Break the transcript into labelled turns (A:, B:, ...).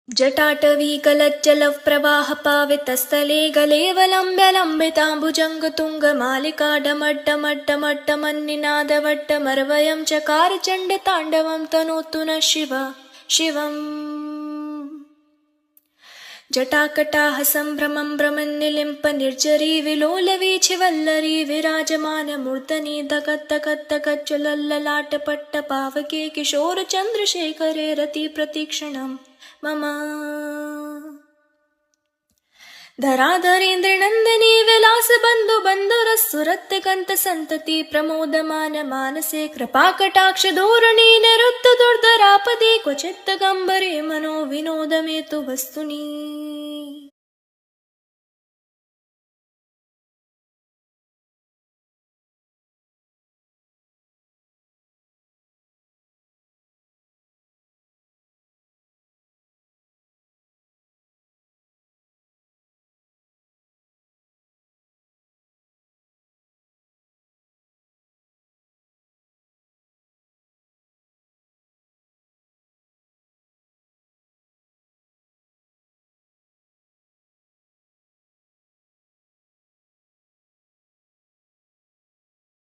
A: जटाटवीकलज्जलः प्रवाहपावितस्थले गलेवलम्ब्यलम्बिताम्बुजङ्गतुङ्गमालिकाडमड्डमड्डमट्टमन्निनादवट्टमरवयं चकार चण्डताण्डवं तनोतु नः शिवम्। जटाकटाः सम्भ्रमं भ्रमन्निलिम्प निर्झरी विलोलवीचिवल्लरी विराजमानमूर्धनि धगद्धगद्धगज्ज्वलल्ललाटपट्टपावके किशोरचन्द्रशेखरे रतिप्रतीक्षणं मम। धराधरेन्द्रनन्दिनी विलासबन्धुबन्धुरस्सुरत्कन्तसन्तति प्रमोदमान मानसे कृपाकटाक्षधोरणी निरुद्धदुर्धरापदे क्वचित्तगम्बरे मनो विनोदमेतु वस्तुनि।